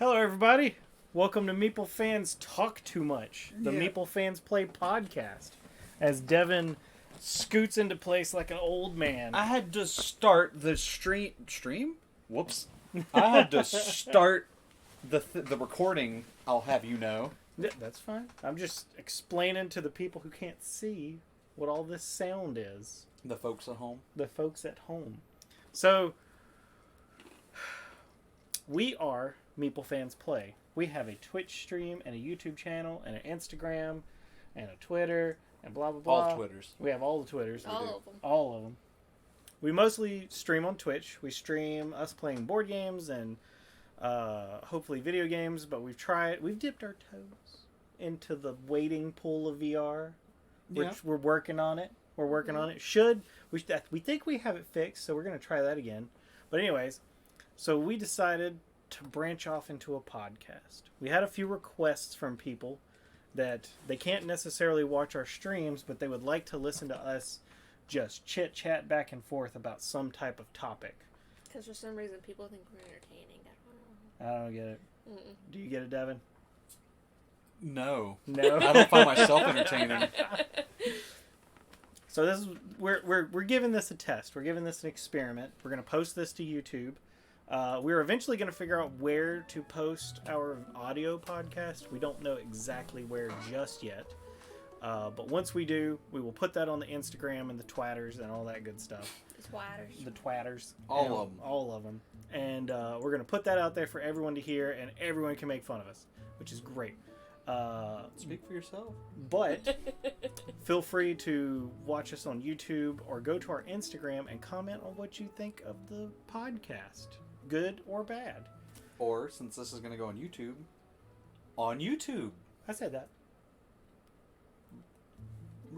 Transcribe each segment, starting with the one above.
Hello, everybody. Welcome to Meeple Fans Talk Too Much, the Meeple Fans Play podcast. As Devin scoots into place like an old man. I had to start the stream? Whoops. I had to start the recording, I'll have you know. Yeah, that's fine. I'm just explaining to the people who can't see what all this sound is. The folks at home. The folks at home. So, we are Meeple Fans Play. We have a Twitch stream and a YouTube channel and an Instagram and a Twitter and blah, blah, blah. All Twitters. We have all the Twitters. All of them. All of them. We mostly stream on Twitch. We stream us playing board games and hopefully video games, but we've dipped our toes into the wading pool of VR, which we're working on it. We're working on it. We think we have it fixed, so we're going to try that again. But anyways, so we decided to branch off into a podcast. We had a few requests from people that they can't necessarily watch our streams, but they would like to listen to us just chit-chat back and forth about some type of topic. Because for some reason people think we're entertaining. I don't get it. Mm-mm. Do you get it, Devin? No. No. I don't find myself entertaining. So this is we're giving this a test. We're giving this an experiment. We're going to post this to YouTube. We're eventually going to figure out where to post our audio podcast. We don't know exactly where just yet. But once we do, we will put that on the Instagram and the twatters and all that good stuff. The twatters. All of them. And we're going to put that out there for everyone to hear, and everyone can make fun of us, which is great. Speak for yourself. But feel free to watch us on YouTube or go to our Instagram and comment on what you think of the podcast. Good or bad. Or, since this is going to go on YouTube. I said that.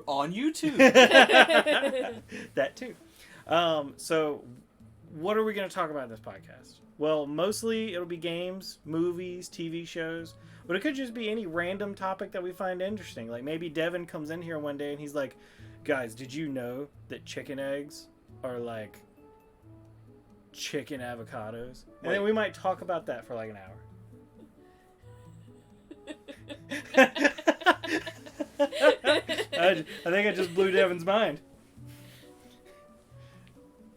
On YouTube. That too. So, what are we going to talk about in this podcast? Well, mostly it'll be games, movies, TV shows, but it could just be any random topic that we find interesting. Like maybe Devin comes in here one day and he's like, guys, did you know that chicken eggs are like chicken avocados? And then we might talk about that for like an hour. I think I just blew Devin's mind.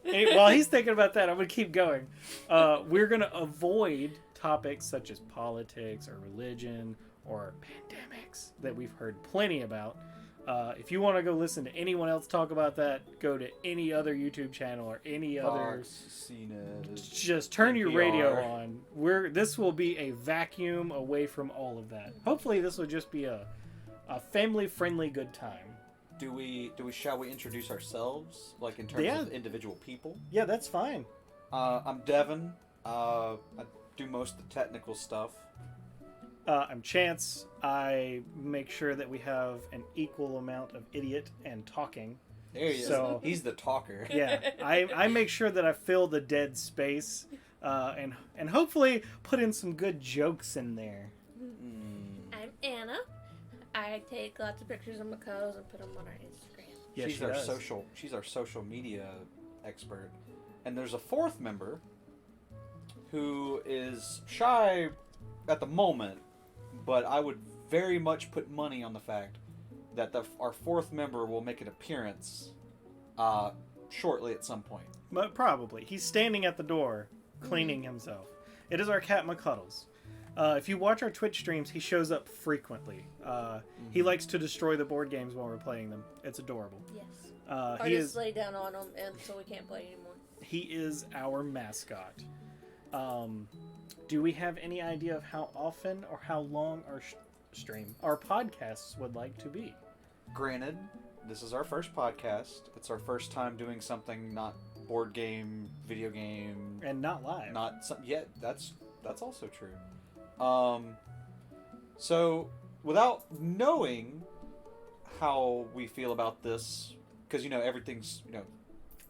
While he's thinking about that, I'm going to keep going. We're going to avoid topics such as politics or religion or pandemics that we've heard plenty about. If you want to go listen to anyone else talk about that, go to any other YouTube channel or any other. Just turn your radio on. This will be a vacuum away from all of that. Hopefully, this will just be a family-friendly good time. Shall we introduce ourselves, like in terms of individual people? Yeah, that's fine. I'm Devin. I do most of the technical stuff. I'm Chance. I make sure that we have an equal amount of idiot and talking. There he is. He's the talker. Yeah, I make sure that I fill the dead space, and hopefully put in some good jokes in there. I'm Anna. I take lots of pictures of Macaws and put them on our Instagram. Yeah, She's our social media expert. And there's a fourth member who is shy at the moment, but I would very much put money on the fact that our fourth member will make an appearance shortly at some point. But probably. He's standing at the door, cleaning himself. It is our cat McCuddles. If you watch our Twitch streams, he shows up frequently. He likes to destroy the board games while we're playing them. It's adorable. Yes. Or just lay down on them so we can't play anymore. He is our mascot. Do we have any idea of how often or how long our podcasts would like to be? Granted, this is our first podcast. It's our first time doing something not board game, video game, and not live. That's also true. So without knowing how we feel about this, because everything's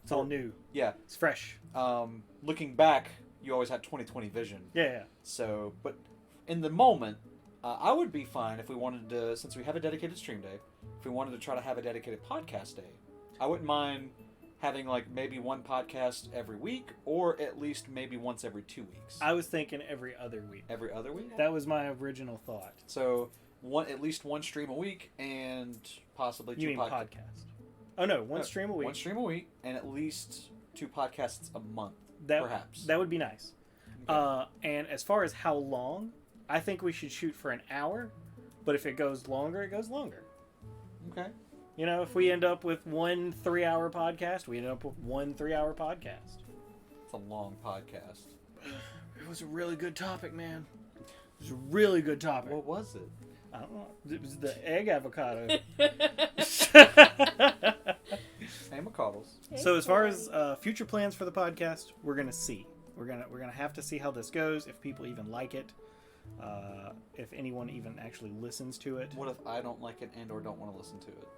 it's all new. Yeah, it's fresh. Looking back, you always had 20/20 vision. Yeah. So, but in the moment, I would be fine if we wanted to, since we have a dedicated stream day, if we wanted to try to have a dedicated podcast day. I wouldn't mind having like maybe one podcast every week, or at least maybe once every 2 weeks. I was thinking every other week. Every other week? That was my original thought. So at least one stream a week, and possibly 2 You mean podcast? Oh no, one stream a week. One stream a week, and at least 2 podcasts a month, That, perhaps. That would be nice. Okay. And as far as how long, I think we should shoot for an hour. But if it goes longer, it goes longer. Okay. You know, if we end up with 1 3-hour podcast, we end up with 1 3-hour podcast. It's a long podcast. It was a really good topic, man. It was a really good topic. What was it? I don't know. It was the egg avocado. Hey, McCoddles. So as far as future plans for the podcast, we're gonna see. We're gonna have to see how this goes. If people even like it, if anyone even actually listens to it. What if I don't like it and or don't want to listen to it?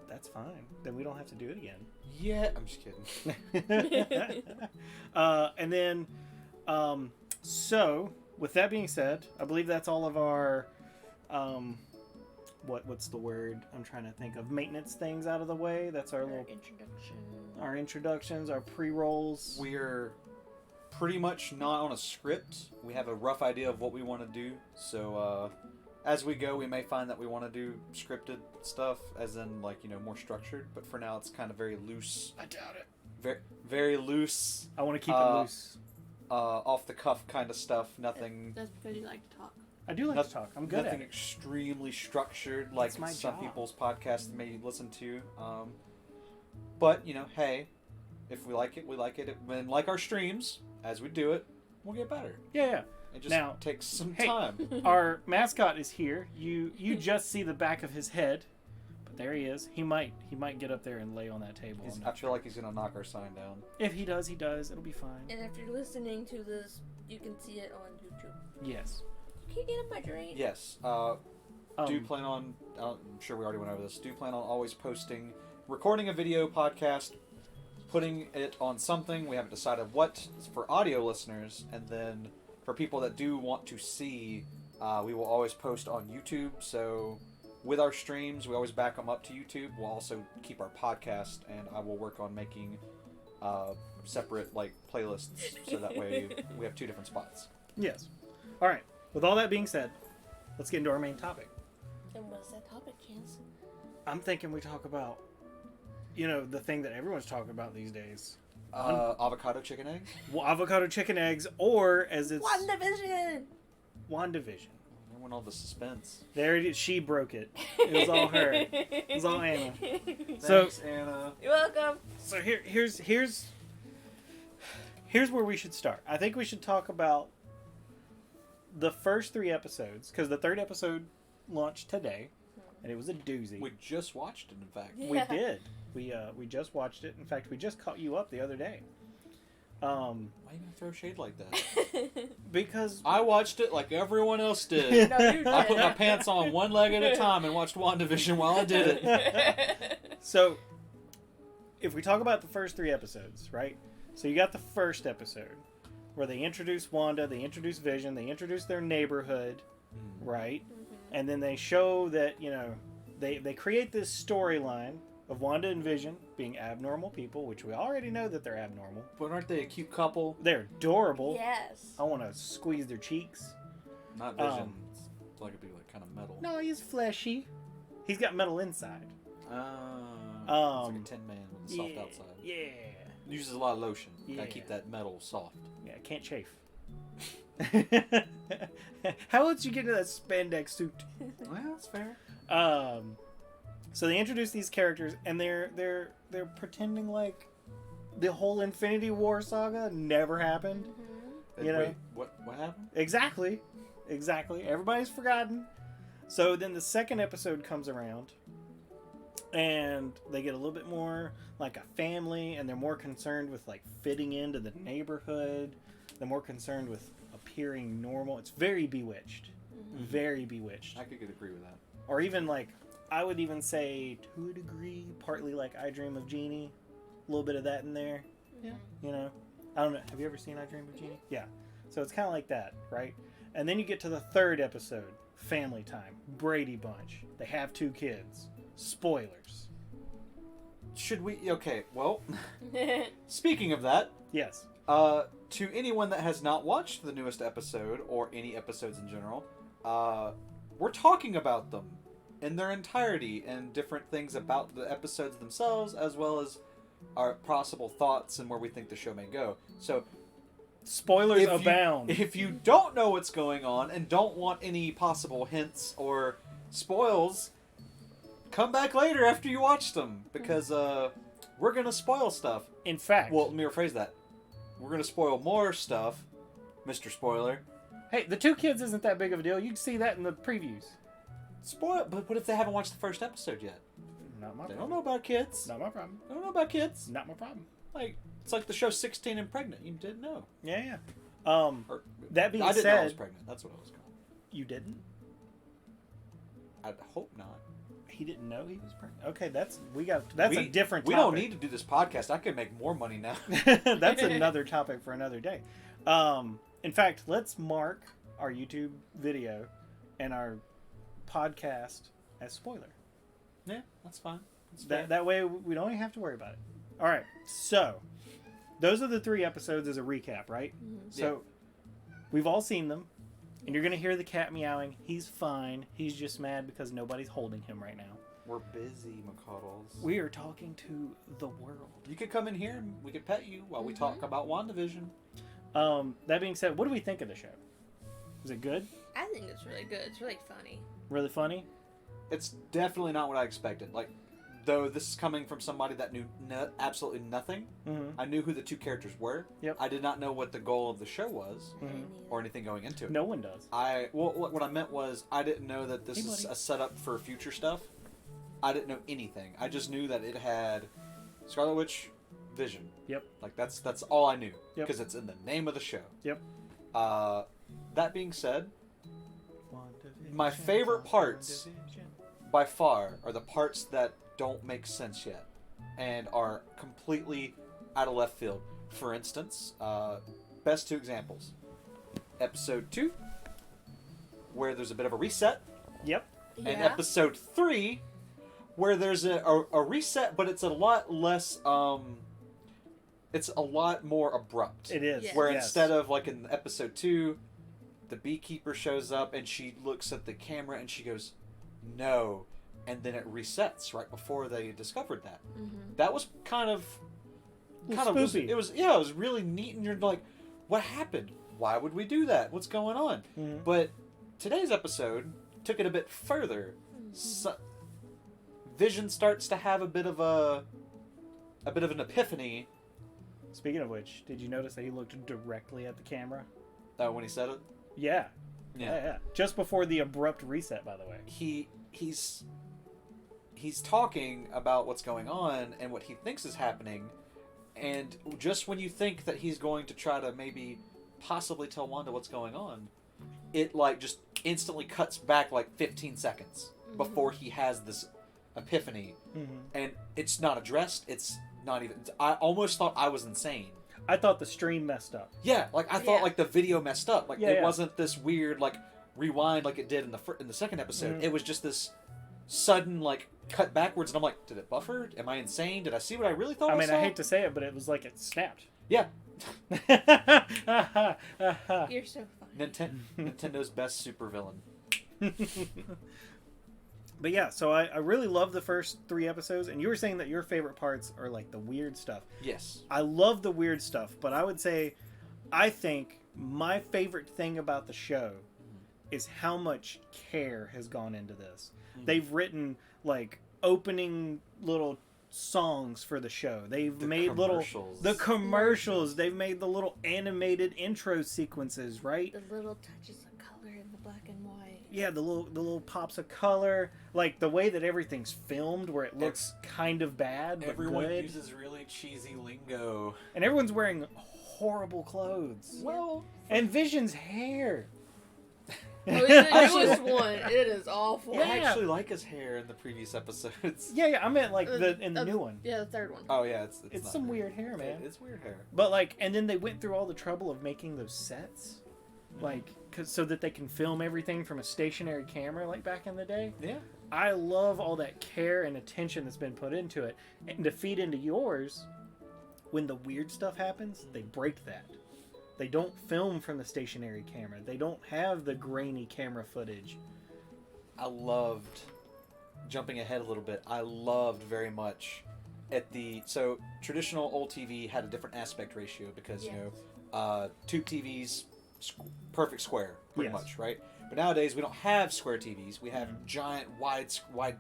That's fine. Then we don't have to do it again. Yeah, I'm just kidding. And then, so with that being said, I believe that's all of our, what's the word I'm trying to think of? Maintenance things out of the way. That's our little introductions, our pre-rolls. We're pretty much not on a script. We have a rough idea of what we want to do. So, as we go, we may find that we want to do scripted stuff, as in, like, you know, more structured. But for now, it's kind of very loose. I doubt it. Very, very loose. I want to keep it loose. Off the cuff kind of stuff. Nothing. That's because you like to talk. I do like to talk. I'm good at Nothing it. extremely structured like That's my some job. people's podcasts may listen to. But, you know, hey, if we like it, we like it. And like our streams, as we do it, we'll get better. Yeah. It just Now, takes some hey, time. Our mascot is here. You just see the back of his head, but there he is. He might get up there and lay on that table. I feel like he's gonna knock our sign down. If he does, he does. It'll be fine. And if you're listening to this, you can see it on YouTube. Yes. Can you get up my drain? Yes. Do plan on? I'm sure we already went over this. Do plan on always posting, recording a video podcast, putting it on something. We haven't decided what for audio listeners, and then for people that do want to see, we will always post on YouTube. So with our streams, we always back them up to YouTube. We'll also keep our podcast, and I will work on making separate like playlists, so that way we have 2 different spots. Yes. All right. With all that being said, let's get into our main topic. And what's that topic, Chance? I'm thinking we talk about, you know, the thing that everyone's talking about these days. Avocado chicken egg? Well, avocado chicken eggs, or as it's... Wanda Vision! WandaVision. There went all the suspense. There it is. She broke it. It was all her. It was all Anna. Thanks, Anna. You're welcome. So here's where we should start. I think we should talk about the first 3 episodes, because the 3rd episode launched today, and it was a doozy. We just watched it, in fact. Yeah. We did. We just watched it. In fact, we just caught you up the other day. Why are you gonna throw shade like that? Because I watched it like everyone else did. No, you I put my didn't. pants on one leg at a time and watched WandaVision while I did it. so, if we talk about the first 3 episodes, right? So you got the first episode where they introduce Wanda, they introduce Vision, they introduce their neighborhood, right? And then they show that, you know, they create this storyline of Wanda and Vision being abnormal people, which we already know that they're abnormal. But aren't they a cute couple? They're adorable. Yes. I want to squeeze their cheeks. Not Vision. It's like it'd be like kind of metal. No, he's fleshy. He's got metal inside. It's like a Tin Man with a soft yeah, outside. Yeah. Uses a lot of lotion. Yeah. Gotta keep that metal soft. Yeah, can't chafe. How else you get into that spandex suit? Well, that's fair. So they introduce these characters, and they're pretending like the whole Infinity War saga never happened. You know? Wait, what happened? Exactly. Everybody's forgotten. So then the second episode comes around, and they get a little bit more like a family, and they're more concerned with like fitting into the neighborhood. They're more concerned with appearing normal. It's very Bewitched. Very Bewitched. I could agree with that. Or even like, I would even say to a degree, partly like I Dream of Jeannie. A little bit of that in there. Yeah. You know? I don't know. Have you ever seen I Dream of Jeannie? Yeah. So it's kind of like that, right? And then you get to the third episode, Family Time, Brady Bunch. They have 2 kids. Spoilers. should we? Okay, well, speaking of that, Yes. to anyone that has not watched the newest episode or any episodes in general, we're talking about them in their entirety and different things about the episodes themselves, as well as our possible thoughts and where we think the show may go. So, Spoilers abound. If you don't know what's going on and don't want any possible hints or spoils, come back later after you watch them, because we're gonna spoil stuff. In fact, Well, let me rephrase that. We're gonna spoil more stuff, Mr. Spoiler. hey, the 2 kids isn't that big of a deal. You can see that in the previews. Spoil, but what if they haven't watched the first episode yet? Not my They problem. don't know about kids. Not my problem. They don't know about kids. Not my problem. Like, it's like the show 16 and Pregnant. You didn't know. Yeah. Or, That being I didn't know I was said, pregnant. That's what I was called. you didn't. I hope not. He didn't know he was pregnant. Okay, that's a different. We topic. don't need to do this podcast. I can make more money now. That's another topic for another day. In fact, let's mark our YouTube video and our podcast as spoiler. Yeah, that's fine. That's fair. That way we don't even have to worry about it. All right, so those are the 3 episodes as a recap, right? Mhm. So we've all seen them, and you're gonna hear the cat meowing. He's fine. He's just mad because nobody's holding him right now. We're busy, McCuddles. We are talking to the world. You could come in here and we could pet you while we talk about Wanda Vision. That being said, what do we think of the show? Is it good? I think it's really good. It's really funny. Really funny? It's definitely not what I expected. Like, though this is coming from somebody that knew absolutely nothing. Mm-hmm. I knew who the 2 characters were. Yep. I did not know what the goal of the show was Mhm. or anything going into it. No one does. What I meant was I didn't know that this Hey, is buddy. a setup for future stuff. I didn't know anything. I just knew that it had Scarlet Witch, Vision. Yep. Like that's all I knew Yep. because it's in the name of the show. Yep. That being said, WandaVision, my favorite parts WandaVision. by far are the parts that don't make sense yet and are completely out of left field. For instance, best 2 examples. Episode 2, where there's a bit of a reset, Yep. Yeah. and episode 3, where there's a reset, but it's a lot less, it's a lot more abrupt. It is. Yeah. Where Yes. instead of, like in episode 2, the beekeeper shows up and she looks at the camera and she goes, no. And then it resets right before they discovered that. Mm-hmm. That was kind of Spoopy. it was really neat, and you're like, what happened? Why would we do that? What's going on? Mhm. But today's episode took it a bit further. So, Vision starts to have a bit of an epiphany. Speaking of which, did you notice that he looked directly at the camera? When he said it. Yeah. Yeah. Just before the abrupt reset, by the way. He's talking about what's going on and what he thinks is happening, and just when you think that he's going to try to maybe possibly tell Wanda what's going on, it like just instantly cuts back like 15 seconds before he has this epiphany, and it's not addressed. It's not even. I almost thought I was insane. I thought the stream messed up. Yeah, like I thought Yeah. like the video messed up. Like Yeah, it yeah. wasn't this weird like rewind like it did in the second episode. Mhm. It was just this sudden like cut backwards, and I'm like, did it buffer? Am I insane? Did I see what I really thought? I mean, saw? I hate to say it, but it was like it snapped. Yeah, You're so funny. Nintendo's best supervillain. But yeah, so I really love the first 3 episodes, and you were saying that your favorite parts are like the weird stuff. Yes. I love the weird stuff, but I would say, I think my favorite thing about the show is how much care has gone into this. They've written like opening little songs for the show. They've made the commercials. They've made the little animated intro sequences, right? The little touches of color in the black and white. Yeah, the little pops of color, like the way that everything's filmed, where it looks kind of bad but Everyone good, uses really cheesy lingo. and everyone's wearing horrible clothes. Well, And Vision's hair. Oh, it's the newest one. It is awful. Yeah. I actually like his hair in the previous episodes. Yeah, I meant like in the new one. Yeah, the third one. Oh yeah, it's It's not some great. weird hair, man. It's weird hair. But like, and then they went through all the trouble of making those sets, like, so that they can film everything from a stationary camera, like back in the day. Yeah. I love all that care and attention that's been put into it. And to feed into yours, when the weird stuff happens, they break that. They don't film from the stationary camera. They don't have the grainy camera footage. I loved, jumping ahead a little bit, I loved very much so traditional old TV had a different aspect ratio because, Yes. tube TVs, perfect square, pretty Yes. much, right? But nowadays we don't have square TVs. We have giant, wide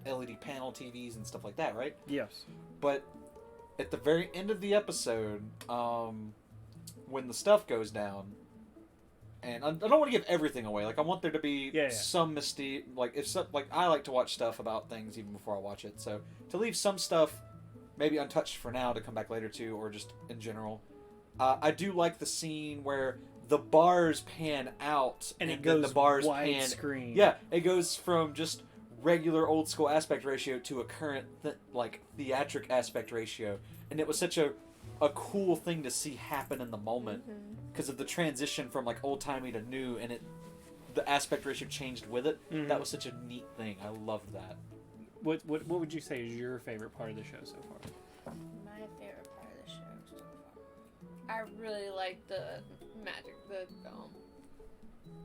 LED panel TVs and stuff like that, right? Yes. But at the very end of the episode, when the stuff goes down, and I don't want to give everything away. Like I want there to be some mystique. Like I like to watch stuff about things even before I watch it. So to leave some stuff maybe untouched for now to come back later to, or just in general, I do like the scene where the bars pan out And it then goes the bars widescreen. Yeah, it goes from just regular old school aspect ratio to a current theatric aspect ratio, and it was such a cool thing to see happen in the moment because of the transition from like old timey to new, and the aspect ratio changed with it. That was such a neat thing. I loved that. What would you say is your favorite part of the show so far? My favorite part of the show so far. I really like the magic,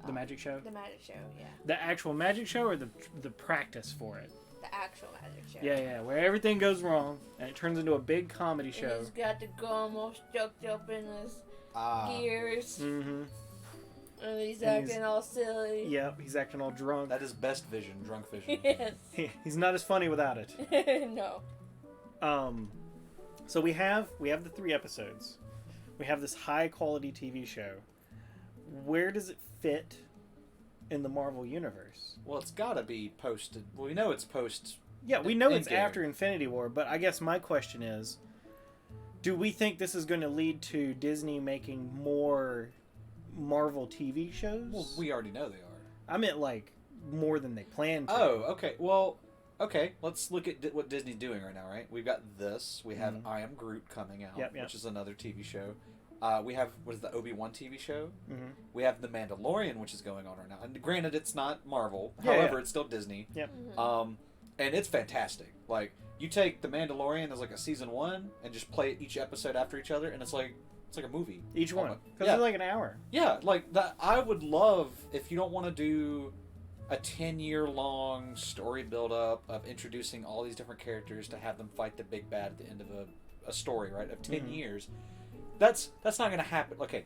The magic show? The magic show, yeah. The actual magic show or the practice for it? The actual magic show. Yeah, where everything goes wrong and it turns into a big comedy And show. he's got the gum all stuck up in his gears. Mm-hmm. And he's acting all silly. Yep, he's acting all drunk. That is best vision, drunk vision. Yes. He's not as funny without it. No. So we have the 3 episodes. We have this high quality TV show. Where does it fit in the Marvel universe? Well, it's got to be posted. Well, we know it's post. Yeah, we know it's Endgame. after Infinity War, but I guess my question is, do we think this is going to lead to Disney making more Marvel TV shows? Well, we already know they are. I meant like more than they planned to. Oh, okay. Well, okay. Let's look at what Disney's doing right now, right? We've got this. We have I Am Groot coming out, which is another TV show. We have, what is the Obi-Wan TV show? Mm-hmm. We have The Mandalorian, which is going on right now. And granted, it's not Marvel. However, it's still Disney. Yep. And it's fantastic. Like, you take The Mandalorian as like a season 1 and just play each episode after each other, and it's like a movie. Each one. Because it's like an hour. Yeah, like that. I would love, if you don't want to do a 10-year-long story build-up of introducing all these different characters to have them fight the big bad at the end of a story, right, of 10 years. That's not going to happen. Okay,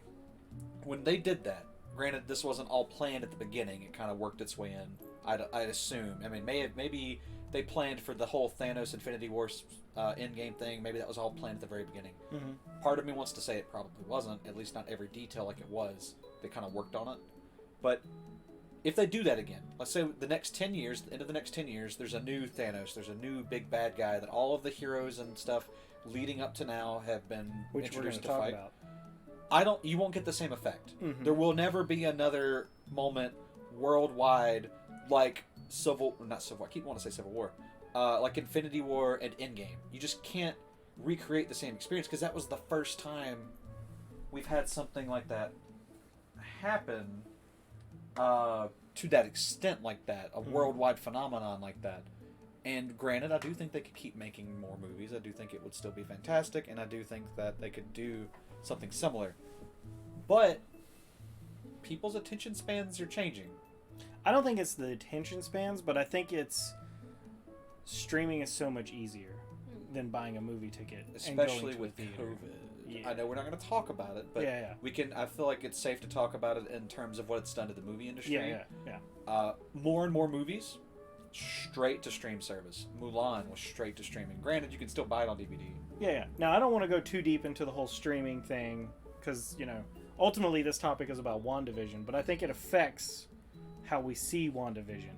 when they did that, granted, this wasn't all planned at the beginning. It kind of worked its way in, I'd assume. I mean, maybe they planned for the whole Thanos Infinity War Endgame thing. Maybe that was all planned at the very beginning. Part of me wants to say it probably wasn't, at least not every detail like it was. They kind of worked on it. But if they do that again, let's say the next 10 years, the end of the next 10 years, there's a new Thanos, there's a new big bad guy that all of the heroes and stuff leading up to now have been introduced to fight. You won't get the same effect. There will never be another moment worldwide like I keep wanting to say Civil War, like Infinity War and Endgame. You just can't recreate the same experience because that was the first time we've had something like that happen to that extent, like that, a worldwide phenomenon like that. And granted, I do think they could keep making more movies. I do think it would still be fantastic, and I do think that they could do something similar. But people's attention spans are changing. I don't think it's the attention spans, but I think it's streaming is so much easier than buying a movie ticket, especially and going to with a theater. COVID. Yeah. I know we're not going to talk about it, but we can. I feel like it's safe to talk about it in terms of what it's done to the movie industry. Yeah. More and more movies straight to stream service. Mulan was straight to streaming. Granted, you can still buy it on DVD. Yeah. Now, I don't want to go too deep into the whole streaming thing because, ultimately this topic is about Wanda Vision, but I think it affects how we see Wanda Vision.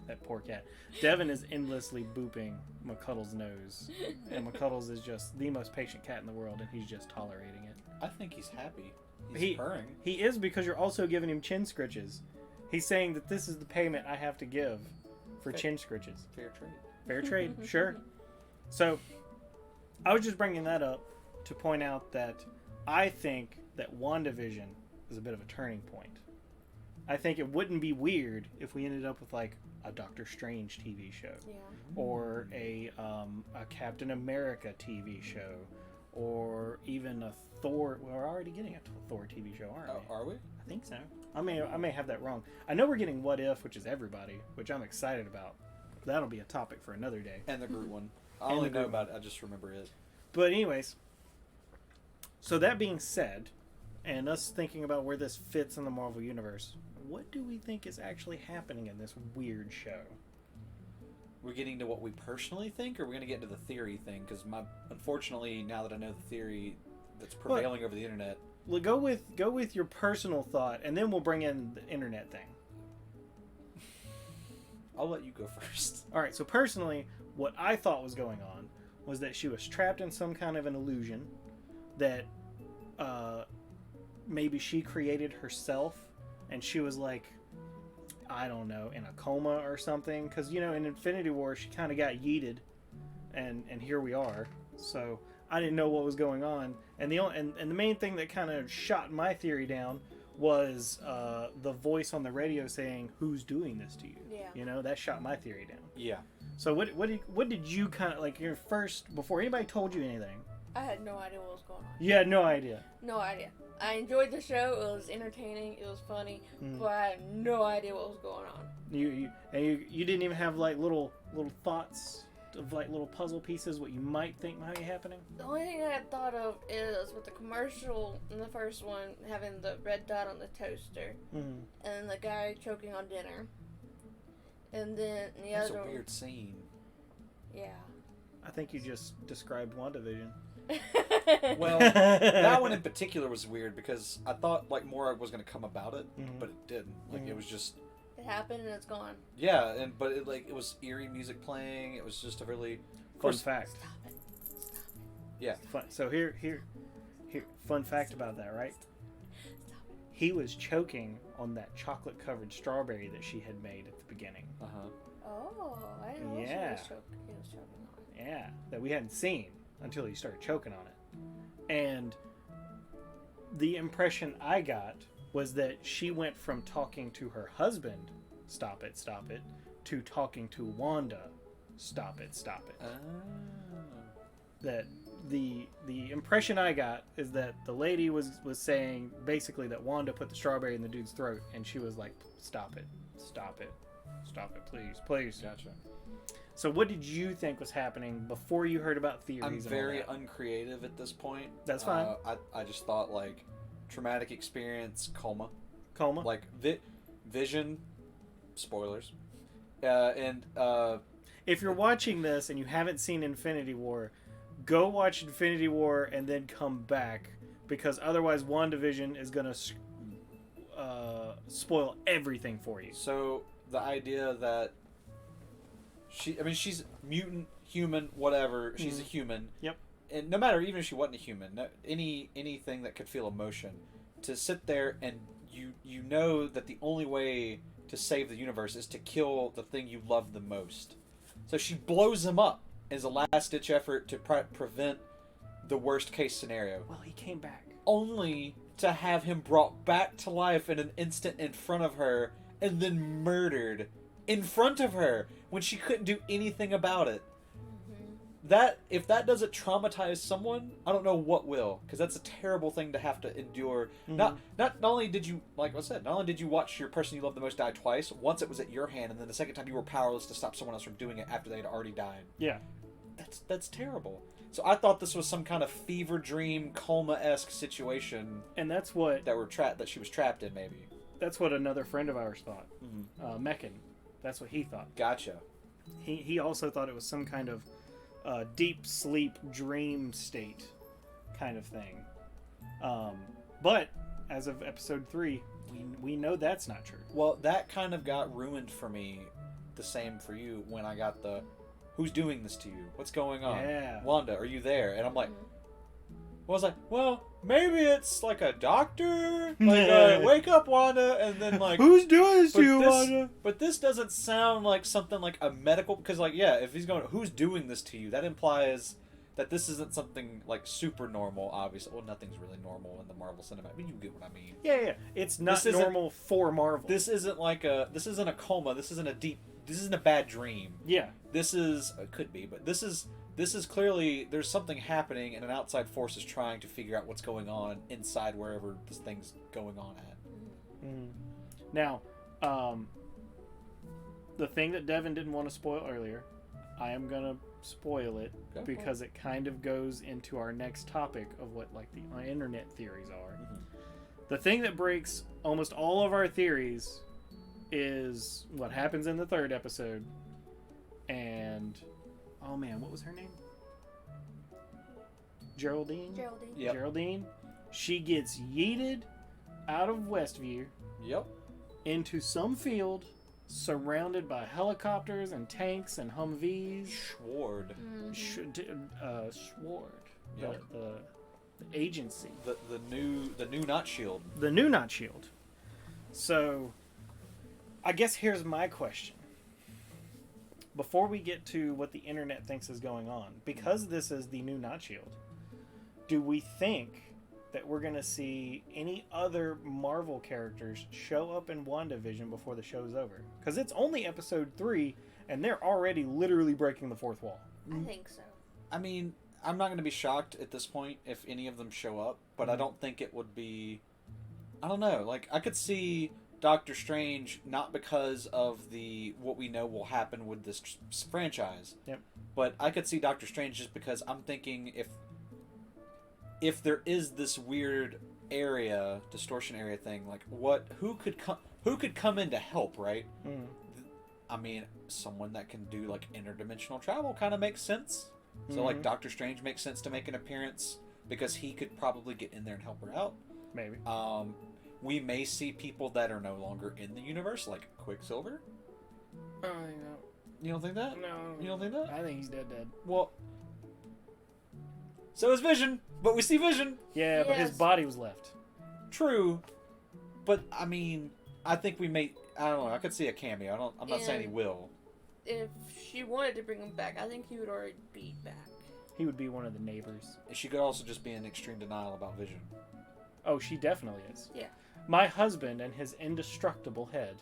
That poor cat. Devin is endlessly booping McCuddle's nose, and McCuddles is just the most patient cat in the world, and he's just tolerating it. I think he's happy. He's purring. He is, because you're also giving him chin scritches. He's saying that this is the payment I have to give for chin scritches. Fair trade. Fair trade, sure. So, I was just bringing that up to point out that I think that WandaVision is a bit of a turning point. I think it wouldn't be weird if we ended up with like a Doctor Strange TV show, Yeah. or a Captain America TV show, or even a Thor. We're already getting a Thor TV show, aren't we? Are we? I think so. I may have that wrong. I know we're getting What If, which is everybody, which I'm excited about. That'll be a topic for another day. And the Groot one. I only know about it. I just remember it. But anyways, so that being said, and us thinking about where this fits in the Marvel Universe, what do we think is actually happening in this weird show? We're getting to what we personally think, or we're going to get into the theory thing? Because unfortunately, now that I know the theory that's prevailing over the internet... Well, go with your personal thought, and then we'll bring in the internet thing. I'll let you go first. All right, so personally, what I thought was going on was that she was trapped in some kind of an illusion that maybe she created herself, and she was like, I don't know, in a coma or something. Because, you know, in Infinity War, she kind of got yeeted, and here we are. So I didn't know what was going on. And the main thing that kind of shot my theory down was the voice on the radio saying, "Who's doing this to you?" Yeah. You know, that shot my theory down. Yeah. So what did you kind of like your first, before anybody told you anything? I had no idea what was going on. You had no idea. No idea. I enjoyed the show. It was entertaining. It was funny, but I had no idea what was going on. You didn't even have like little thoughts of like little puzzle pieces what you might think might be happening. The only thing I had thought of is with the commercial in the first one having the red dot on the toaster, and the guy choking on dinner, and then the That's other a weird scene. Yeah. I think you just described Wanda Vision. Well, that one in particular was weird because I thought like more was going to come about it, but it didn't. Like it was just. It happened and it's gone. Yeah, but it was eerie music playing. It was just a really Fun fact. Stop it. Stop it. Yeah. Fun. So here, fun fact about that, right? Stop it. He was choking on that chocolate-covered strawberry that she had made at the beginning. Oh, I didn't know Yeah. he was choking on it. Yeah, that we hadn't seen until he started choking on it. And the impression I got was that she went from talking to her husband, stop it, to talking to Wanda, stop it. That the impression I got is that the lady was saying basically that Wanda put the strawberry in the dude's throat, and she was like, stop it, please. Gotcha. So what did you think was happening before you heard about theories? I'm and all very that? uncreative at this point. That's fine. I just thought like traumatic experience, coma. Like Vision, spoilers. If you're watching this and you haven't seen Infinity War, go watch Infinity War and then come back, because otherwise WandaVision is going to spoil everything for you. So the idea that she's mutant, human, whatever. She's a human. Yep. And no matter, even if she wasn't a human, anything that could feel emotion, to sit there and you know that the only way to save the universe is to kill the thing you love the most. So she blows him up as a last-ditch effort to prevent the worst-case scenario. Well, he came back. Only to have him brought back to life in an instant in front of her and then murdered in front of her when she couldn't do anything about it. That, if that doesn't traumatize someone, I don't know what will, because that's a terrible thing to have to endure. Not only did you, like I said, not only did you watch your person you love the most die twice. Once it was at your hand, and then the second time you were powerless to stop someone else from doing it after they had already died. Yeah. That's terrible. So I thought this was some kind of fever dream, coma-esque situation, and that's what that she was trapped in. Maybe that's what another friend of ours thought. Meccan. That's what he thought. Gotcha. He also thought it was some kind of deep sleep dream state kind of thing. But as of episode 3, we know that's not true. Well, that kind of got ruined for me. The same for you when I got the "Who's doing this to you? What's going on? Yeah. Wanda, are you there?" And I'm like, well, I was like, well, maybe it's like a doctor, like wake up, Wanda, and then like, who's doing this to you, Wanda? But this doesn't sound like something like a medical, because like, yeah, if he's going, who's doing this to you? That implies that this isn't something like super normal. Obviously, well, nothing's really normal in the Marvel Cinematic. But you get what I mean. Yeah. It's not normal for Marvel. This isn't a coma. This isn't a bad dream. Yeah. It could be, but this is clearly there's something happening, and an outside force is trying to figure out what's going on inside wherever this thing's going on at. Mm. Now, the thing that Devin didn't want to spoil earlier, I am gonna spoil it because it kind of goes into our next topic of what like the internet theories are. Mm-hmm. The thing that breaks almost all of our theories is what happens in the 3rd episode. And oh man, what was her name? Geraldine. Yep. Geraldine. She gets yeeted out of Westview. Yep. Into some field surrounded by helicopters and tanks and Humvees. Sword. Sword. Yep. The agency. The new not shield. The new not shield. So, I guess here's my question. Before we get to what the internet thinks is going on, because this is the new not shield, do we think that we're going to see any other Marvel characters show up in Wanda Vision before the show's over? Because it's only episode 3, and they're already literally breaking the 4th wall. I think so. I mean, I'm not going to be shocked at this point if any of them show up, but I don't think it would be... I don't know. Like, I could see Doctor Strange not because of what we know will happen with this franchise. Yep. But I could see Doctor Strange just because I'm thinking if there is this weird distortion area thing, like who could come in to help, right? Mm. I mean, someone that can do like interdimensional travel kind of makes sense. So like Doctor Strange makes sense to make an appearance because he could probably get in there and help her out. Maybe. We may see people that are no longer in the universe, like Quicksilver. I don't think that. You don't think that? No. You don't think that? I think he's dead. Well, so is Vision, but we see Vision. Yeah, but his body was left. True, but I mean, I think we may. I don't know. I could see a cameo. I'm not saying he will. If she wanted to bring him back, I think he would already be back. He would be one of the neighbors. She could also just be in extreme denial about Vision. Oh, she definitely is. Yeah. My husband and his indestructible head.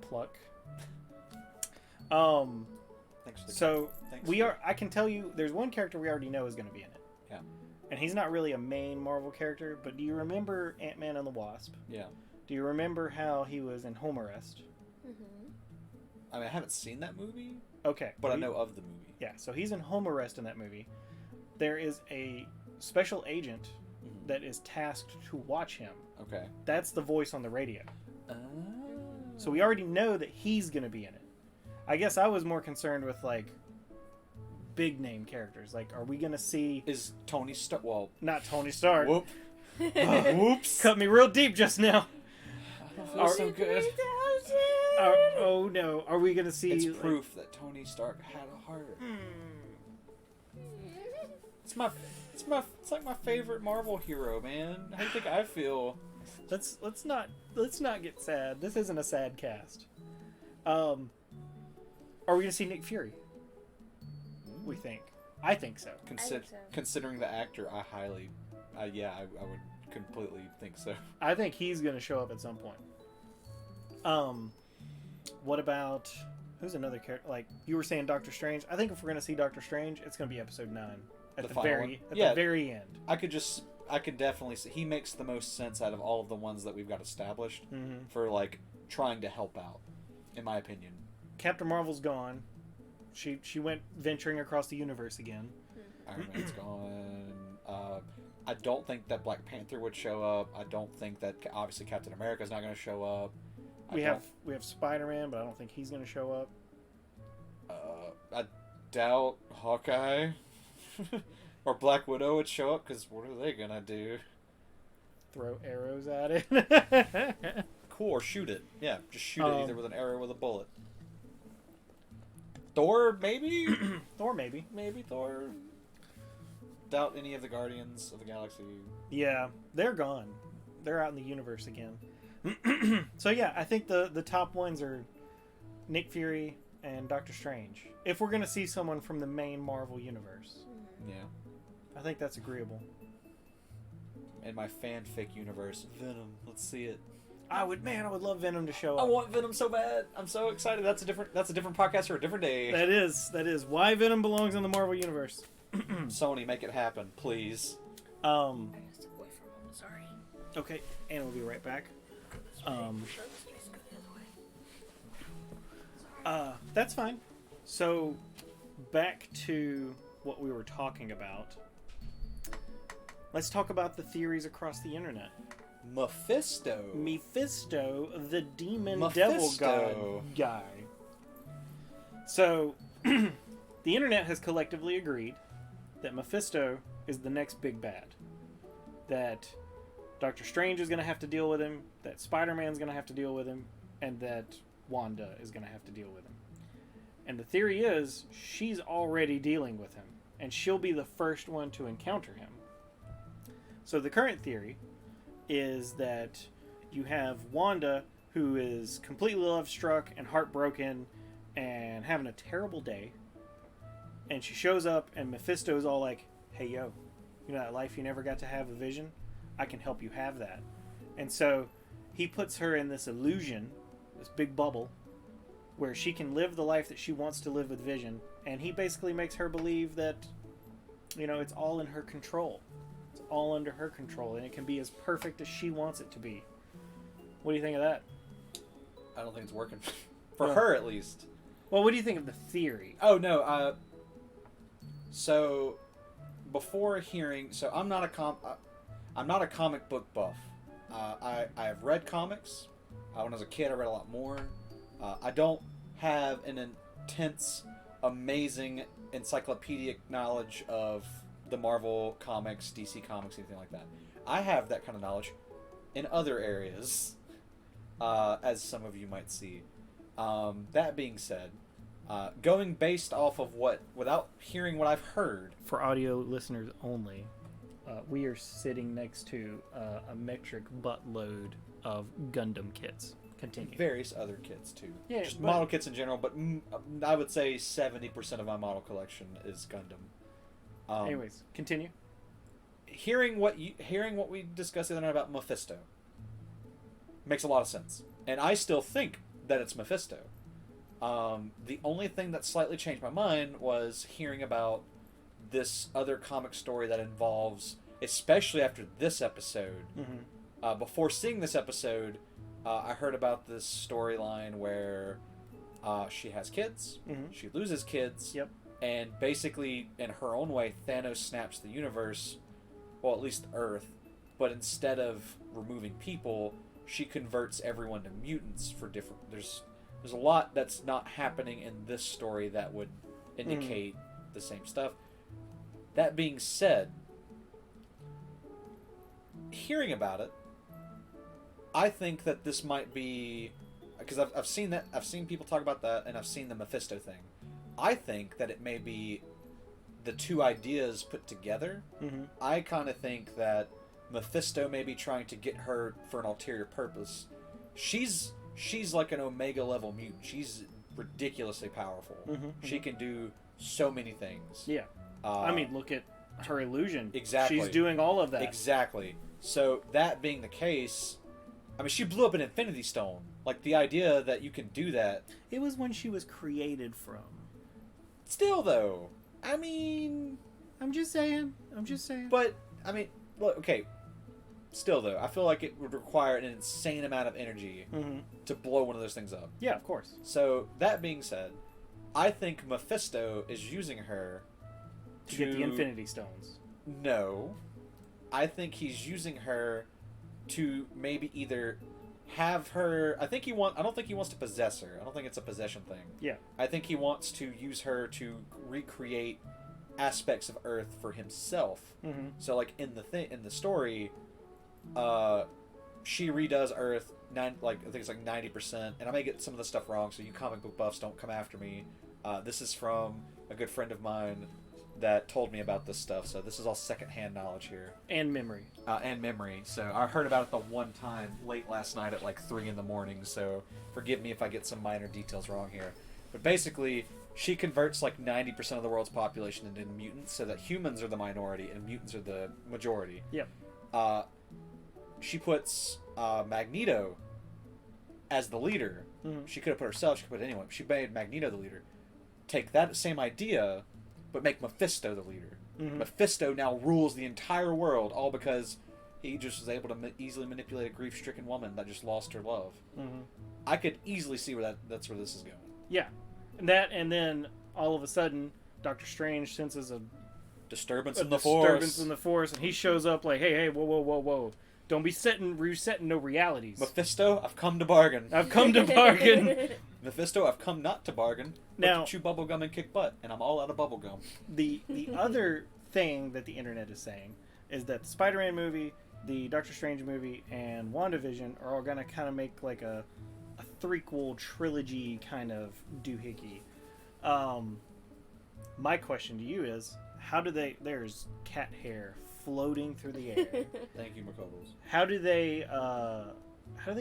Pluck. Thanks for the So Thanks we for are. I can tell you, there's one character we already know is going to be in it. Yeah. And he's not really a main Marvel character, but do you remember Ant-Man and the Wasp? Yeah. Do you remember how he was in home arrest? Mm-hmm. I mean, I haven't seen that movie. Okay. But I know of the movie. Yeah, so he's in home arrest in that movie. There is a special agent that is tasked to watch him. Okay. That's the voice on the radio. Oh. So we already know that he's going to be in it. I guess I was more concerned with, like, big name characters. Like, are we going to see... Is Tony Stark... Well... Not Tony Stark. Whoop. Whoops. Cut me real deep just now. I don't feel so good. Oh, no. Are we going to see... It's proof that Tony Stark had a heart. It's like my favorite Marvel hero, man. How do you think I feel? Let's not get sad. This isn't a sad cast. Are we gonna see Nick Fury? We think. I think so. Considering the actor, I would completely think so. I think he's gonna show up at some point. What about who's another character? Like you were saying, Doctor Strange. I think if we're gonna see Doctor Strange, it's gonna be episode 9 at the very end. I could definitely see he makes the most sense out of all of the ones that we've got established for like trying to help out, in my opinion. Captain Marvel's gone. She went venturing across the universe again. Iron Man's gone. I don't think that Black Panther would show up. I don't think that obviously Captain America's not going to show up. We have SpiderMan, but I don't think he's going to show up. I doubt Hawkeye or Black Widow would show up because what are they going to do? Throw arrows at it. Cool, or shoot it. Yeah, just shoot it either with an arrow or with a bullet. Thor, maybe? Thor, maybe. Maybe Thor. Doubt any of the Guardians of the Galaxy. Yeah, they're gone. They're out in the universe again. So yeah, I think the top ones are Nick Fury, and Doctor Strange. If we're going to see someone from the main Marvel universe. Yeah. I think that's agreeable. In my fanfic universe, Venom. Let's see it. I would love Venom to show I up. want Venom so bad. I'm so excited. That's a different podcast for a different day. That is why Venom belongs in the Marvel universe. Sony, make it happen, please. I gotta step away from him. Sorry. Okay, and we'll be right back. That's fine. So, back to what we were talking about. Let's talk about the theories across the internet. Mephisto, the demon devil god guy. So, the internet has collectively agreed that Mephisto is the next big bad. That Doctor Strange is going to have to deal with him, that Spider-Man's going to have to deal with him, and that Wanda is going to have to deal with him. And the theory is she's already dealing with him, and she'll be the first one to encounter him. So the current theory is that you have Wanda, who is completely love-struck and heartbroken and having a terrible day, and she shows up, and Mephisto's all like, hey, yo, you know that life you never got to have a vision? I can help you have that. And so he puts her in this illusion, this big bubble, where she can live the life that she wants to live with Vision, and he basically makes her believe that, you know, it's all in her control. It's all under her control, and it can be as perfect as she wants it to be. What do you think of that? I don't think it's working. For her, at least. Well, what do you think of the theory? Oh, no, so before hearing, so I'm not a comic book buff. I have read comics. When I was a kid, I read a lot more. I don't have an intense, amazing encyclopedic knowledge of the Marvel comics, DC comics, anything like that. I have that kind of knowledge in other areas, as some of you might see. That being said, going based off of without hearing what I've heard. For audio listeners only, we are sitting next to a metric buttload of Gundam kits. Continue. Various other kits too. Yeah, just model kits in general, but I would say 70% of my model collection is Gundam. Anyways, continue. Hearing what we discussed the other night about Mephisto makes a lot of sense, and I still think that it's Mephisto. The only thing that slightly changed my mind was hearing about this other comic story that involves, especially after this episode. Mm-hmm. Before seeing this episode, I heard about this storyline where she has kids, mm-hmm. she loses kids, yep. And basically, in her own way, Thanos snaps the universe, well, at least Earth, but instead of removing people, she converts everyone to mutants for different... There's a lot that's not happening in this story that would indicate the same stuff. That being said, hearing about it, I think that this might be... Because I've seen that, I've seen people talk about that, and I've seen the Mephisto thing. I think that it may be the two ideas put together. Mm-hmm. I kind of think that Mephisto may be trying to get her for an ulterior purpose. She's like an Omega level mutant. She's ridiculously powerful. Mm-hmm. She can do so many things. Yeah. I mean, look at her illusion. Exactly. She's doing all of that. Exactly. So that being the case, I mean, she blew up an Infinity Stone. Like, the idea that you can do that... It was when she was created from. Still, though. I mean... I'm just saying. But, I mean, look, okay. Still, though, I feel like it would require an insane amount of energy to blow one of those things up. Yeah, of course. So, that being said, I think Mephisto is using her to get the Infinity Stones. No. I think he's using her to maybe either have her... I don't think he wants to possess her. I don't think it's a possession thing. Yeah. I think he wants to use her to recreate aspects of Earth for himself. Mm-hmm. So, like, in the story... she redoes Earth, I think it's like 90%, and I may get some of the stuff wrong, so you comic book buffs don't come after me. This is from a good friend of mine that told me about this stuff, so this is all secondhand knowledge here. And memory. So I heard about it the one time late last night at like 3 in the morning, so forgive me if I get some minor details wrong here. But basically, she converts like 90% of the world's population into mutants, so that humans are the minority and mutants are the majority. Yep. She puts Magneto as the leader. Mm-hmm. She could have put herself. She could put anyone. She made Magneto the leader. Take that same idea, but make Mephisto the leader. Mm-hmm. Mephisto now rules the entire world, all because he just was able to easily manipulate a grief-stricken woman that just lost her love. Mm-hmm. I could easily see where that's where this is going. Yeah, and then all of a sudden, Doctor Strange senses a disturbance in the force, and he shows up like, hey, whoa, don't be resetting no realities. Mephisto, I've come to bargain. Mephisto, I've come not to bargain, but now, to chew bubblegum and kick butt, and I'm all out of bubblegum. The other thing that the internet is saying is that the Spider-Man movie, the Doctor Strange movie, and Wanda Vision are all going to kind of make like a threequel trilogy kind of doohickey. My question to you is, there's cat hair floating through the air. Thank you, McCullough. How do they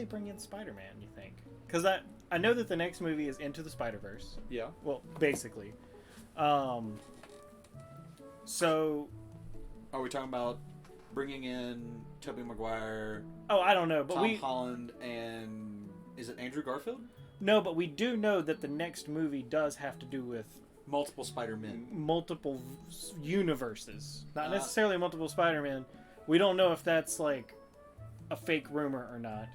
bring in Spider-Man, you think? Because I know that the next movie is Into the Spider-Verse. Yeah. Well, basically. So... Are we talking about bringing in Tobey Maguire? Oh, I don't know, but Tom Holland, and is it Andrew Garfield? No, but we do know that the next movie does have to do with multiple Spider-Men, multiple universes, not necessarily multiple Spider-Man. We don't know if that's like a fake rumor or not,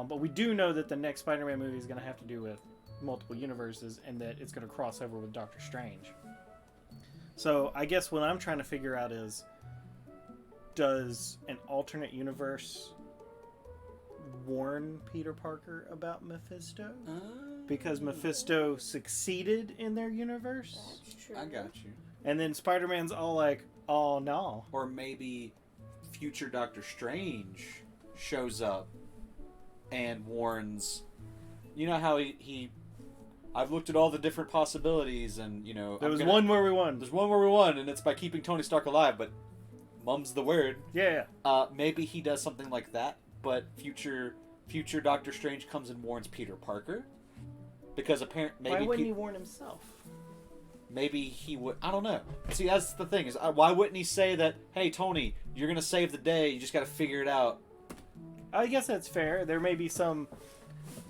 but we do know that the next Spider-Man movie is going to have to do with multiple universes, and that it's going to cross over with Doctor Strange. So I guess what I'm trying to figure out is, does an alternate universe warn Peter Parker about Mephisto? Because Mephisto succeeded in their universe? That's true. I got you. And then Spider-Man's all like, oh no. Or maybe future Doctor Strange shows up and warns... You know how he I've looked at all the different possibilities, and There's one where we won. There's one where we won, and it's by keeping Tony Stark alive, but mum's the word. Yeah. Maybe he does something like that, but future Doctor Strange comes and warns Peter Parker, because apparently why wouldn't he warn himself? Maybe he would. I don't know. See, that's the thing, is why wouldn't he say that? Hey, Tony, you're gonna save the day. You just got to figure it out. I guess that's fair. There may be some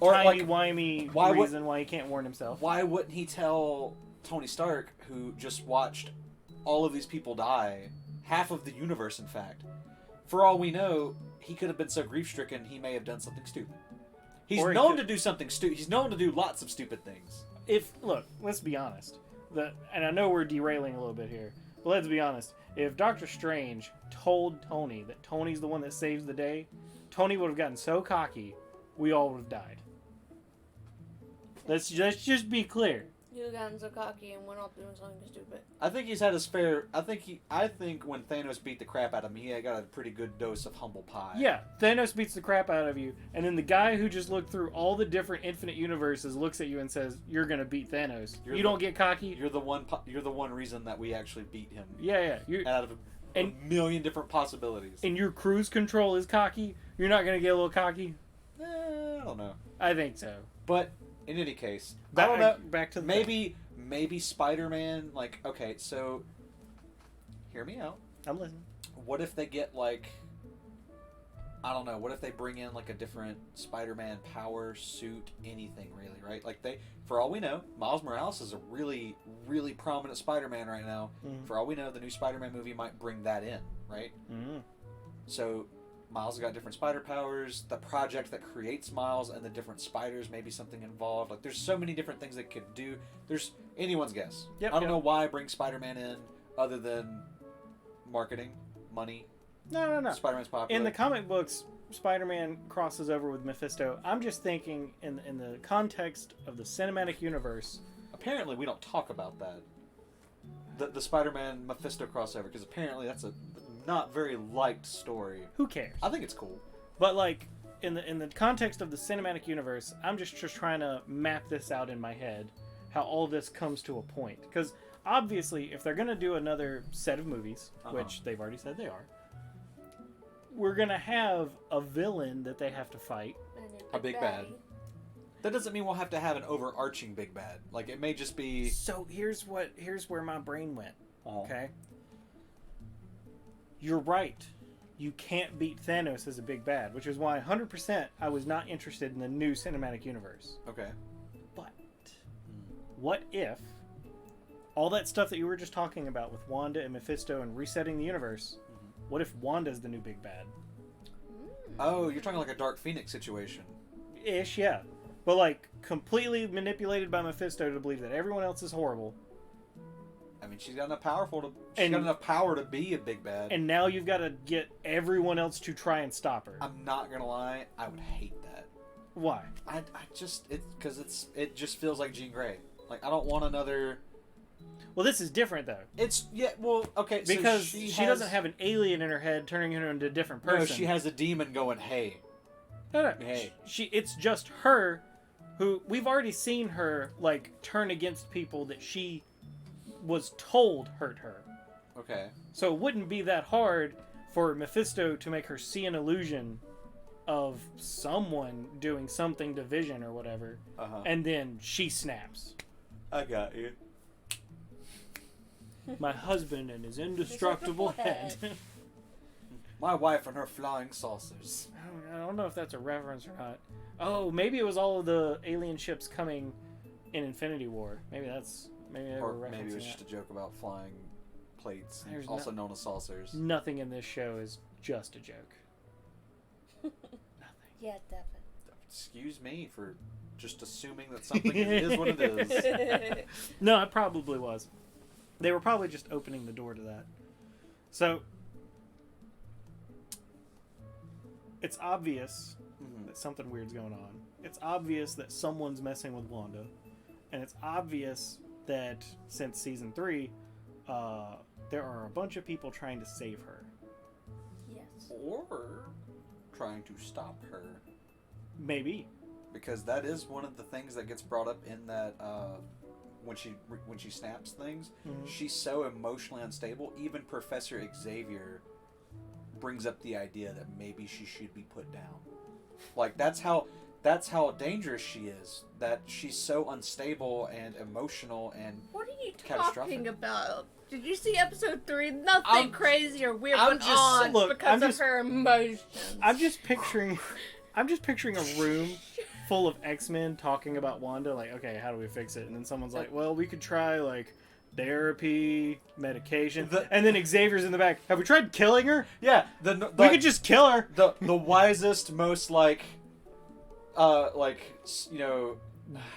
or timey-wimey reason why he can't warn himself. Why wouldn't he tell Tony Stark, who just watched all of these people die, half of the universe, in fact? For all we know, he could have been so grief-stricken, he may have done something stupid. He's known to do something stupid. He's known to do lots of stupid things. Look, let's be honest. And I know we're derailing a little bit here, but let's be honest. If Doctor Strange told Tony that Tony's the one that saves the day, Tony would have gotten so cocky, we all would have died. Let's just be clear. You gotten so cocky and went off doing something stupid. I think he's had his fair. I think when Thanos beat the crap out of him, he got a pretty good dose of humble pie. Yeah, Thanos beats the crap out of you, and then the guy who just looked through all the different infinite universes looks at you and says, "You're gonna beat Thanos." You don't get cocky. You're the one reason that we actually beat him. Yeah. Out of a million different possibilities. And your cruise control is cocky. You're not gonna get a little cocky. I don't know. I think so. But in any case, I don't know. Back to the maybe Spider-Man. Like, okay, so hear me out. I'm listening. What if they get like, I don't know. What if they bring in like a different Spider-Man power suit? Anything really, right? Like for all we know, Miles Morales is a really, really prominent Spider-Man right now. Mm-hmm. For all we know, the new Spider-Man movie might bring that in, right? Mm-hmm. So Miles has got different spider powers. The project that creates Miles and the different spiders may be something involved. Like, there's so many different things they could do. There's anyone's guess. I don't know why bring Spider-Man in other than marketing, money. No. Spider-Man's popular. In the comic books, Spider-Man crosses over with Mephisto. I'm just thinking in the context of the cinematic universe. Apparently, we don't talk about that. The Spider-Man Mephisto crossover, because apparently that's a not very liked story. Who cares? I think it's cool. But like in the context of the cinematic universe, I'm just trying to map this out in my head, how all this comes to a point. Because obviously, if they're gonna do another set of movies, which they've already said they are, we're gonna have a villain that they have to fight. A big bad. That doesn't mean we'll have to have an overarching big bad. Like, it may just be... So here's where my brain went. Oh. Okay? You're right. You can't beat Thanos as a big bad, which is why 100% I was not interested in the new cinematic universe. Okay. But what if all that stuff that you were just talking about with Wanda and Mephisto and resetting the universe, what if Wanda's the new big bad? Oh, you're talking like a Dark Phoenix situation. Ish, yeah. But like completely manipulated by Mephisto to believe that everyone else is horrible. I mean, she's got enough power to be a big bad. And now you've got to get everyone else to try and stop her. I'm not gonna lie, I would hate that. Why? It just feels like Jean Grey. Like, I don't want another. Well, this is different though. Okay. Because so she doesn't have an alien in her head turning her into a different person. No, she has a demon going, hey. No. Hey. It's just her who we've already seen her like turn against people that she was told hurt her. Okay. So it wouldn't be that hard for Mephisto to make her see an illusion of someone doing something to Vision or whatever, and then she snaps. I got you. My husband and his indestructible head. My wife and her flying saucers. I don't know if that's a reference or not. Oh, maybe it was all of the alien ships coming in Infinity War. Maybe they Or were referencing maybe it was that. just a joke about flying plates, There's also known as saucers. Nothing in this show is just a joke. Nothing. Yeah, definitely. Excuse me for just assuming that something is what it is. No, it probably was. They were probably just opening the door to that. So, it's obvious that something weird's going on. It's obvious that someone's messing with Wanda. And it's obvious that since season 3, there are a bunch of people trying to save her. Yes. Or trying to stop her. Maybe. Because that is one of the things that gets brought up in that when she snaps things. She's so emotionally unstable. Even Professor Xavier brings up the idea that maybe she should be put down. Like, that's how dangerous she is. That she's so unstable and emotional and What are you catastrophic. talking about? Did you see episode 3? Nothing crazy or weird went just- on look, because of her emotions. I'm just picturing a room full of X-Men talking about Wanda, like, okay, how do we fix it? And then someone's like, well, we could try, like, therapy, medication. And then Xavier's in the back. Have we tried killing her? Yeah, We could just kill her. The wisest, most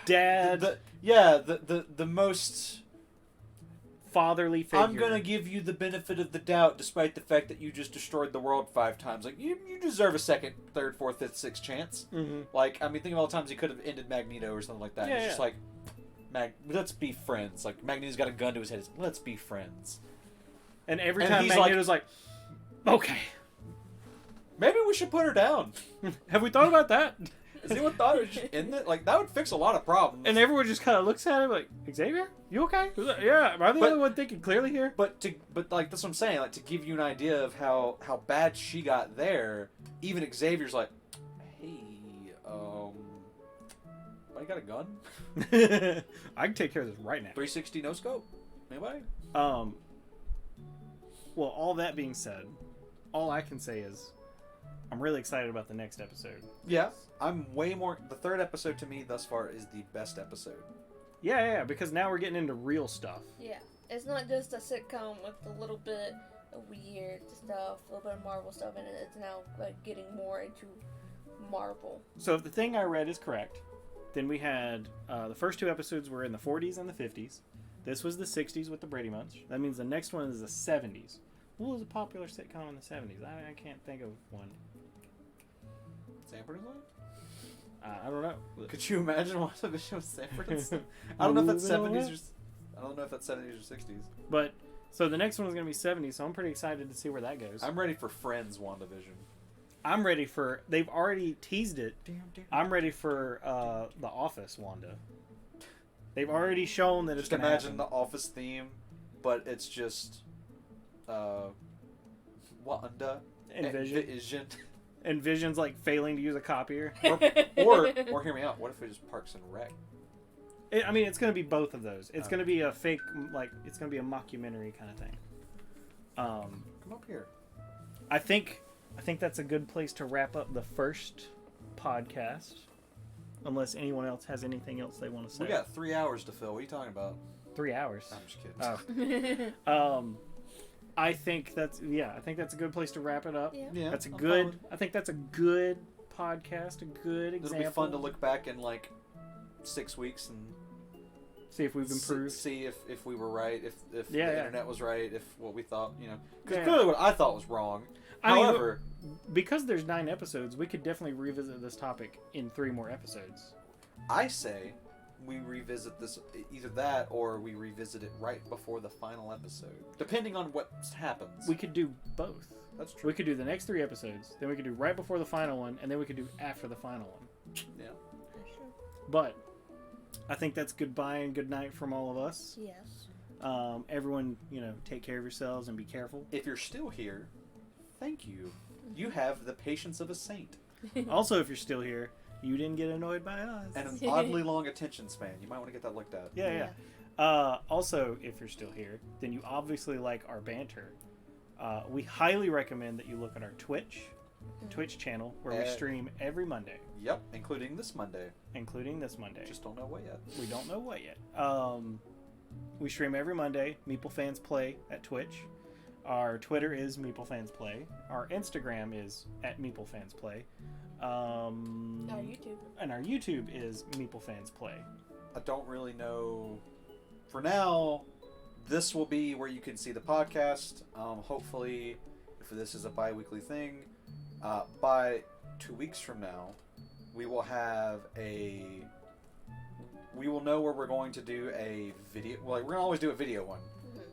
dad. The most fatherly figure. I'm gonna give you the benefit of the doubt, despite the fact that you just destroyed the world 5 times. Like, you deserve a second, third, fourth, fifth, sixth chance. Like, I mean, think of all the times he could have ended Magneto or something like that. Yeah, It's just like, let's be friends. Like, Magneto's got a gun to his head. It's, let's be friends. And every And time he's Magneto's like, okay. Maybe we should put her down. Have we thought about that? Has anyone thought of just end it? Like, that would fix a lot of problems. And everyone just kind of looks at him like, Xavier, you okay? Yeah, am I the only one thinking clearly here? But like, that's what I'm saying. Like, to give you an idea of how bad she got there, even Xavier's like, hey, I got a gun. I can take care of this right now. 360 no scope. Anybody? Well, all that being said, all I can say is I'm really excited about the next episode. Yeah, I'm way more. The 3rd episode to me thus far is the best episode. Yeah, because now we're getting into real stuff. Yeah. It's not just a sitcom with a little bit of weird stuff, a little bit of Marvel stuff in it. It's now like getting more into Marvel. So if the thing I read is correct, then we had the first 2 episodes were in the 40s and the 50s. This was the 60s with the Brady Bunch. That means the next one is the 70s. What was a popular sitcom in the 70s? I can't think of one. Sanford and Son? I don't know. Could you imagine watching a show with Sanford and Son? I don't know if that's 70s or 60s. But so the next one is going to be 70s, so I'm pretty excited to see where that goes. I'm ready for Friends Wanda Vision. I'm ready for. They've already teased it. I'm ready for The Office Wanda. They've already shown that it's Just going to imagine happen. the Office theme, but it's just Wanda and Vision. Vision. And Vision's like failing to use a copier. Or hear me out. What if we just Parks and Rec? I mean, it's going to be both of those. It's going to be a fake, like, it's going to be a mockumentary kind of thing. Come up here. I think that's a good place to wrap up the first podcast. Unless anyone else has anything else they want to say. We got 3 hours to fill. What are you talking about? 3 hours. I'm just kidding. Oh. I think that's a good place to wrap it up. Yeah. That's a good. I think that's a good podcast. A good example. It'll be fun to look back in like 6 weeks and see if we've improved. See if we were right. If the Yeah. internet was right. If what we thought, because Yeah. clearly what I thought was wrong. I mean, However, because there's 9 episodes, we could definitely revisit this topic in 3 more episodes. I say we revisit this, either that or we revisit it right before the final episode, depending on what happens. We could do both. That's true. We could do the next 3 episodes, then we could do right before the final one, and then we could do after the final one. Yeah. But I think that's goodbye and good night from all of us. Yes. Everyone, take care of yourselves and be careful. If you're still here, thank you. You have the patience of a saint. Also, if you're still here, you didn't get annoyed by us. And an oddly long attention span. You might want to get that looked at. Yeah. Also, if you're still here, then you obviously like our banter. We highly recommend that you look at our Twitch channel, where we stream every Monday. Yep, including this Monday. Just don't know what yet. We don't know what yet. We stream every Monday. Meeple Fans Play at Twitch. Our Twitter is Meeple Fans Play. Our Instagram is @MeepleFansPlay. Our YouTube. And our YouTube is Meeple Fans Play. I don't really know. For now, this will be where you can see the podcast. Hopefully, if this is a bi-weekly thing, by 2 weeks from now, we will know where we're going to do a video. Well, we're going to always do a video one.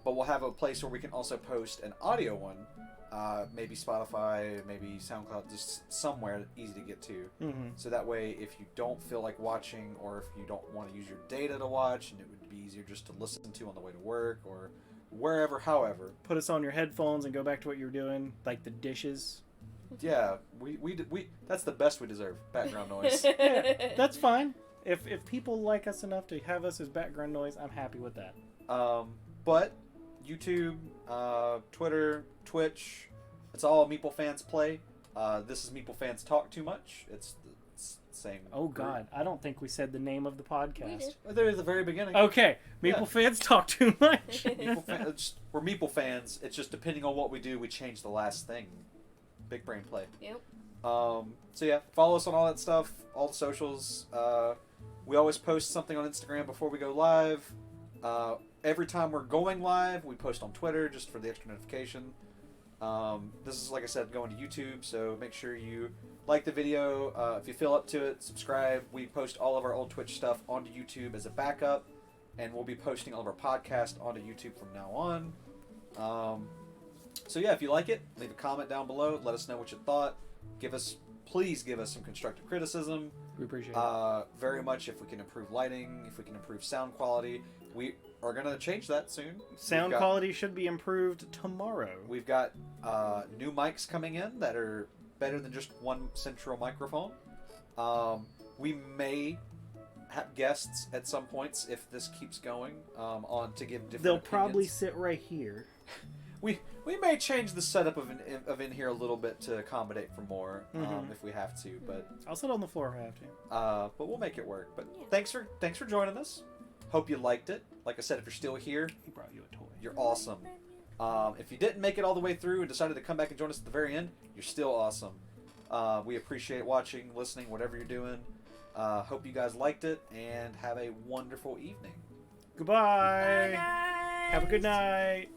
But we'll have a place where we can also post an audio one. Maybe Spotify, maybe SoundCloud, just somewhere easy to get to. So that way, if you don't feel like watching, or if you don't want to use your data to watch, and it would be easier just to listen to on the way to work, or wherever, however. Put us on your headphones and go back to what you were doing, like the dishes. Yeah, we that's the best we deserve, background noise. Yeah, that's fine. If people like us enough to have us as background noise, I'm happy with that. But YouTube, Twitter, Twitch, it's all Meeple Fans Play. This is Meeple Fans Talk Too Much. It's the same. Oh God, I don't think we said the name of the podcast. There at the very beginning. Okay, Meeple Fans Talk Too Much. We're Meeple Fans. It's just depending on what we do, we change the last thing. Big brain play. Yep. So yeah, follow us on all that stuff, all the socials. We always post something on Instagram before we go live. Every time we're going live, we post on Twitter just for the extra notification. This is, like I said, going to YouTube, so make sure you like the video. If you feel up to it, subscribe. We post all of our old Twitch stuff onto YouTube as a backup, and we'll be posting all of our podcasts onto YouTube from now on. So yeah, if you like it, leave a comment down below. Let us know what you thought. Please give us some constructive criticism. We appreciate it. Very much. If we can improve lighting, if we can improve sound quality, we are going to change that soon. Sound quality should be improved tomorrow. We've got new mics coming in that are better than just one central microphone. We may have guests at some points if this keeps going on to give different They'll opinions. probably sit right here. We may change the setup of in here a little bit to accommodate for more if we have to, but I'll sit on the floor if I have to. But we'll make it work. But Yeah. thanks for joining us. Hope you liked it. Like I said, if you're still here, He brought you a toy. you're awesome. If you didn't make it all the way through and decided to come back and join us at the very end, you're still awesome. We appreciate watching, listening, whatever you're doing. Hope you guys liked it, and have a wonderful evening. Goodbye. Bye, guys. Have a good night.